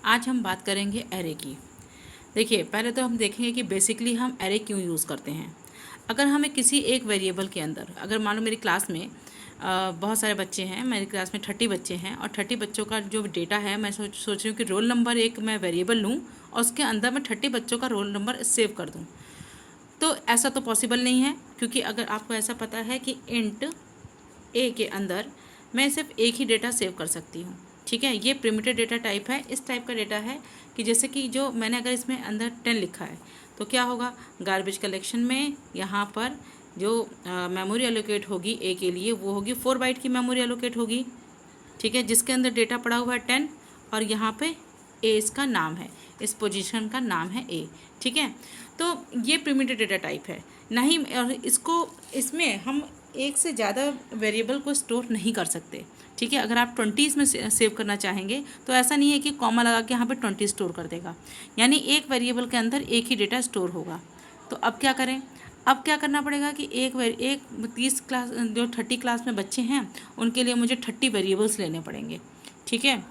आज हम बात करेंगे एरे की। देखिए, पहले तो हम देखेंगे कि बेसिकली हम एरे क्यों यूज़ करते हैं। अगर हमें किसी एक वेरिएबल के अंदर, अगर मान लो मेरी क्लास में बहुत सारे बच्चे हैं, मेरी क्लास में 30 बच्चे हैं और 30 बच्चों का जो डेटा है, मैं सोच रही हूँ कि रोल नंबर एक मैं वेरिएबल लूँ और उसके अंदर मैं 30 बच्चों का रोल नंबर सेव कर दूँ। तो ऐसा तो पॉसिबल नहीं है, क्योंकि अगर आपको ऐसा पता है कि इंट ए के अंदर मैं सिर्फ एक ही डेटा सेव कर सकती हूँ। ठीक है, ये प्रिमिटिव डेटा टाइप है। इस टाइप का डेटा है कि जैसे कि जो मैंने अगर इसमें अंदर 10 लिखा है तो क्या होगा, गार्बेज कलेक्शन में यहाँ पर जो मेमोरी एलोकेट होगी ए के लिए वो होगी 4 बाइट की मेमोरी एलोकेट होगी। ठीक है, जिसके अंदर डेटा पड़ा हुआ है 10 और यहाँ पे ए इसका नाम है, इस पोजीशन का नाम है ए। ठीक है, तो ये प्रिमिटिव डेटा टाइप है। नहीं, और इसमें हम एक से ज़्यादा वेरिएबल को स्टोर नहीं कर सकते। ठीक है, अगर आप 20 में सेव करना चाहेंगे तो ऐसा नहीं है कि कॉमा लगा के यहाँ पे 20 स्टोर कर देगा, यानी एक वेरिएबल के अंदर एक ही डेटा स्टोर होगा। तो अब क्या करें, अब क्या करना पड़ेगा कि एक 30 क्लास जो 30 क्लास में बच्चे हैं उनके लिए मुझे 30 वेरिएबल्स लेने पड़ेंगे। ठीक है,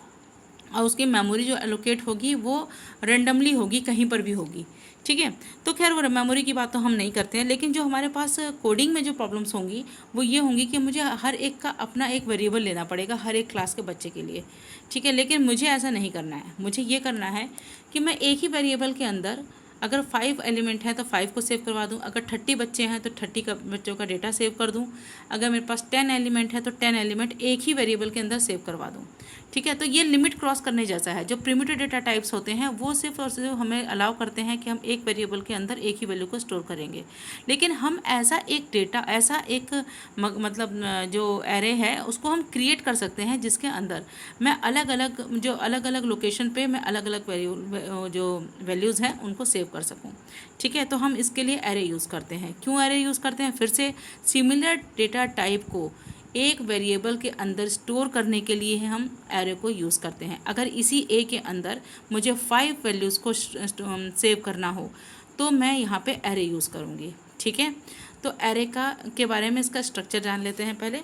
और उसकी मेमोरी जो एलोकेट होगी वो रेंडमली होगी, कहीं पर भी होगी। ठीक है, तो खैर वो मेमोरी की बात तो हम नहीं करते हैं, लेकिन जो हमारे पास कोडिंग में जो प्रॉब्लम्स होंगी वो ये होंगी कि मुझे हर एक का अपना एक वेरिएबल लेना पड़ेगा हर एक क्लास के बच्चे के लिए। ठीक है, लेकिन मुझे ऐसा नहीं करना है। मुझे ये करना है कि मैं एक ही वेरिएबल के अंदर अगर 5 एलिमेंट है तो 5 को सेव करवा दूँ, अगर 30 बच्चे हैं तो 30 का बच्चों का डेटा सेव कर दूँ, अगर मेरे पास 10 एलिमेंट है तो 10 एलिमेंट एक ही वेरिएबल के अंदर सेव करवा दूँ। ठीक है, तो ये लिमिट क्रॉस करने जैसा है। जो प्रिमिटिव डेटा टाइप्स होते हैं वो सिर्फ और सिर्फ हमें अलाउ करते हैं कि हम एक वेरिएबल के अंदर एक ही वैल्यू को स्टोर करेंगे, लेकिन हम ऐसा एक मतलब जो एरे है उसको हम क्रिएट कर सकते हैं जिसके अंदर मैं अलग अलग लोकेशन पे मैं अलग अलग जो वैल्यूज़ हैं उनको सेव कर सकूं। ठीक है, तो हम इसके लिए एरे यूज़ करते हैं। क्यों एरे यूज़ करते हैं, फिर से सिमिलर डेटा टाइप को एक वेरिएबल के अंदर स्टोर करने के लिए हम एरे को यूज़ करते हैं। अगर इसी ए के अंदर मुझे 5 वैल्यूज़ को सेव करना हो तो मैं यहाँ पे एरे यूज़ करूँगी। ठीक है, तो एरे के बारे में इसका स्ट्रक्चर जान लेते हैं पहले।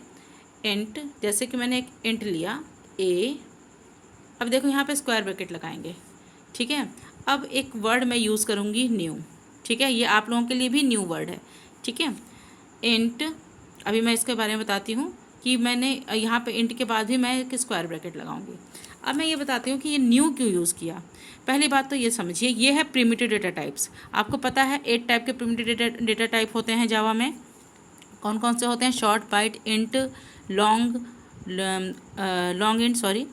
इंट, जैसे कि मैंने एक इंट लिया ए, अब देखो यहाँ पे स्क्वायर ब्रैकेट लगाएंगे। ठीक है, अब एक वर्ड मैं यूज़ करूँगी न्यू। ठीक है, ये आप लोगों के लिए भी न्यू वर्ड है। ठीक है, इंट, अभी मैं इसके बारे में बताती हूँ कि मैंने यहाँ पे इंट के बाद भी मैं एक स्क्वायर ब्रैकेट लगाऊंगी। अब मैं ये बताती हूँ कि ये न्यू क्यों यूज़ किया। पहली बात तो ये समझिए, ये है प्रिमिटिव डेटा टाइप्स। आपको पता है 8 टाइप के प्रिमिटिव डेटा टाइप होते हैं जावा में। कौन कौन से होते हैं, short, byte, int, long int sorry,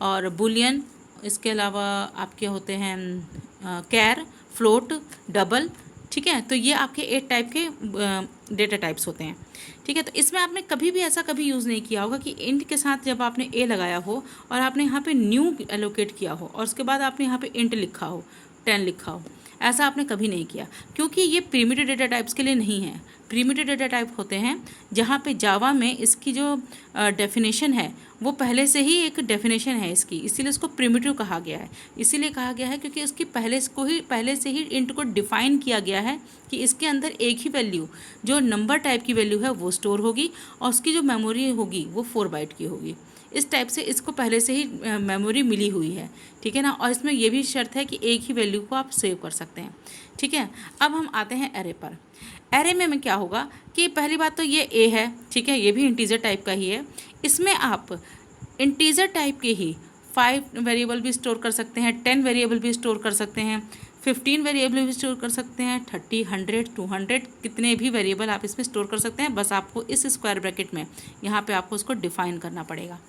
और बुलियन। इसके अलावा आपके होते हैं कैर, फ्लोट, डबल। ठीक है, तो ये आपके 8 टाइप के डेटा टाइप्स होते हैं। ठीक है, तो इसमें आपने कभी भी ऐसा कभी यूज़ नहीं किया होगा कि इंट के साथ जब आपने ए लगाया हो और आपने यहाँ पे न्यू एलोकेट किया हो और उसके बाद आपने यहाँ पे इंट लिखा हो, 10 लिखा हो। ऐसा आपने कभी नहीं किया, क्योंकि ये प्रिमिटिव डेटा टाइप्स के लिए नहीं है। प्रिमिटिव डेटा टाइप होते हैं जहाँ पे जावा में इसकी जो डेफिनेशन है वो पहले से ही एक डेफिनेशन है इसकी, इसीलिए इसको प्रिमिटिव कहा गया है। इसीलिए कहा गया है क्योंकि इसकी पहले से ही इंट को डिफाइन किया गया है कि इसके अंदर एक ही वैल्यू जो नंबर टाइप की वैल्यू है वो स्टोर होगी और उसकी जो मेमोरी होगी वो 4 बाइट की होगी। इस टाइप से इसको पहले से ही मेमोरी मिली हुई है। ठीक है ना, और इसमें यह भी शर्त है कि एक ही वैल्यू को आप सेव कर सकते हैं। ठीक है, अब हम आते हैं एरे पर। एरे में क्या होगा कि पहली बात तो ये ए है। ठीक है, ये भी इंटीजर टाइप का ही है। इसमें आप इंटीजर टाइप के ही 5 वेरिएबल भी स्टोर कर सकते हैं, 10 वेरिएबल भी स्टोर कर सकते हैं, 15 वेरिएबल भी स्टोर कर सकते हैं, 30, 100, 200 कितने भी वेरिएबल आप इसमें स्टोर कर सकते हैं। बस आपको इस स्क्वायर ब्रैकेट में यहाँ पे आपको उसको डिफाइन करना पड़ेगा।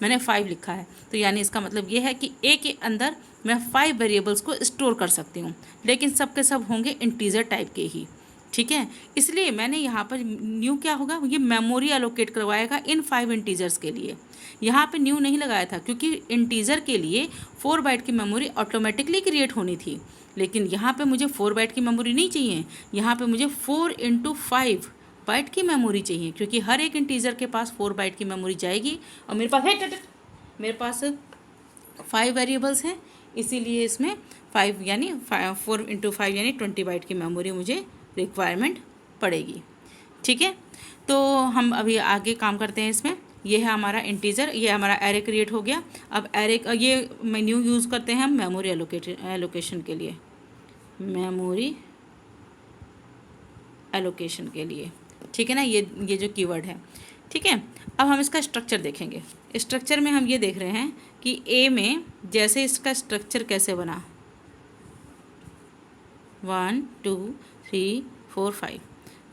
मैंने 5 लिखा है तो यानी इसका मतलब ये है कि ए के अंदर मैं 5 वेरिएबल्स को स्टोर कर सकती हूँ, लेकिन सब के सब होंगे इंटीजर टाइप के ही। ठीक है, इसलिए मैंने यहाँ पर न्यू क्या होगा, ये मेमोरी एलोकेट करवाएगा इन 5 इंटीजर्स के लिए। यहाँ पे न्यू नहीं लगाया था क्योंकि इंटीजर के लिए 4 बाइट की मेमोरी ऑटोमेटिकली क्रिएट होनी थी, लेकिन यहाँ पे मुझे 4 बाइट की मेमोरी नहीं चाहिए। यहाँ पे मुझे 4 × 5 बाइट की मेमोरी चाहिए, क्योंकि हर एक इंटीजर के पास 4 बाइट की मेमोरी जाएगी और मेरे पास 5 वेरिएबल्स हैं, इसीलिए इसमें 4 × 5 यानी 20 बाइट की मेमोरी मुझे रिक्वायरमेंट पड़ेगी। ठीक है, तो हम अभी आगे काम करते हैं इसमें। ये है हमारा इंटीजर, ये हमारा एरे क्रिएट हो गया। अब एरे ये मेन्यू यूज़ करते हैं हम मेमोरी एलोकेशन के लिए, मेमोरी एलोकेशन के लिए, ठीक है ना। ये जो कीवर्ड है, ठीक है। अब हम इसका स्ट्रक्चर देखेंगे। स्ट्रक्चर में हम ये देख रहे हैं कि ए में जैसे इसका स्ट्रक्चर कैसे बना, 1 2 3 4 5,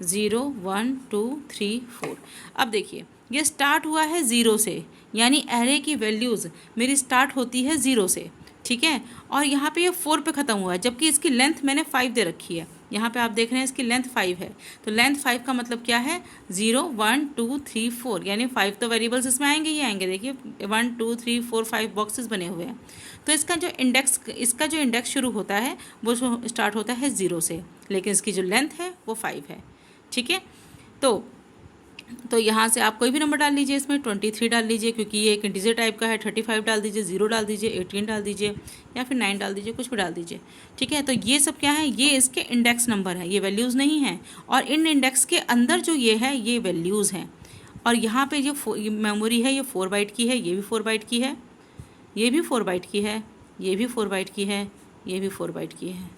0 1 2 3 4। अब देखिए ये स्टार्ट हुआ है 0 से, यानी एरे की वैल्यूज़ मेरी स्टार्ट होती है 0 से, ठीक है। और यहाँ पे ये 4 पे ख़त्म हुआ है, जबकि इसकी लेंथ मैंने 5 दे रखी है। यहाँ पे आप देख रहे हैं इसकी लेंथ 5 है, तो लेंथ 5 का मतलब क्या है, 0 1 2 3 4, यानी 5 तो वेरिएबल्स इसमें आएंगे ही आएंगे। देखिए 1 2 3 4 5 बॉक्सेस बने हुए हैं। तो इसका जो इंडेक्स शुरू होता है वो स्टार्ट होता है 0 से, लेकिन इसकी जो लेंथ है वो 5 है, ठीक है। तो यहाँ से आप कोई भी नंबर डाल लीजिए, इसमें 23 डाल लीजिए क्योंकि ये एक इंटीजर टाइप का है, 35 डाल दीजिए, 0 डाल दीजिए, 18 डाल दीजिए, या फिर 9 डाल दीजिए, कुछ भी डाल दीजिए, ठीक है। तो ये सब क्या है, ये इसके इंडेक्स नंबर है, ये वैल्यूज़ नहीं हैं। और इन इंडेक्स के अंदर जो ये है ये वैल्यूज़ हैं। और यहाँ पे जो मेमोरी है ये 4 बाइट की है, ये भी 4 बाइट की है, ये भी 4 बाइट की है, ये भी 4 बाइट की है, ये भी 4 बाइट की है,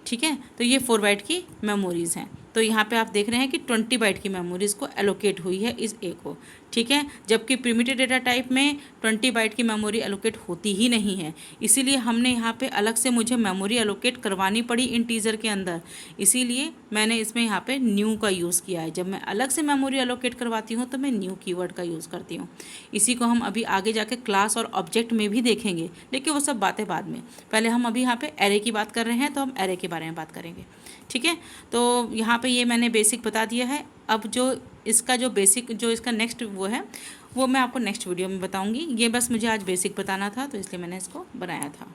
ठीक है। तो ये 4 बाइट की मेमोरीज़ हैं। तो यहाँ पे आप देख रहे हैं कि 20 बाइट की मेमोरीज़ को एलोकेट हुई है इस ए को, ठीक है। जबकि प्रिमिटिव डेटा टाइप में 20 बाइट की मेमोरी एलोकेट होती ही नहीं है, इसीलिए हमने यहाँ पे अलग से मुझे मेमोरी एलोकेट करवानी पड़ी इंटीजर के अंदर। इसीलिए मैंने इसमें यहाँ पे न्यू का यूज़ किया है। जब मैं अलग से मेमोरी एलोकेट करवाती हूँ तो मैं न्यू कीवर्ड का यूज़ करती हूँ। इसी को हम अभी आगे जाके क्लास और ऑब्जेक्ट में भी देखेंगे, लेकिन वो सब बातें बाद में। पहले हम अभी यहाँ पे एरे की बात कर रहे हैं, तो हम एरे के बारे में बात करेंगे, ठीक है। तो यहाँ पे ये मैंने बेसिक बता दिया है। अब जो इसका नेक्स्ट वो है वो मैं आपको नेक्स्ट वीडियो में बताऊँगी। ये बस मुझे आज बेसिक बताना था, तो इसलिए मैंने इसको बनाया था।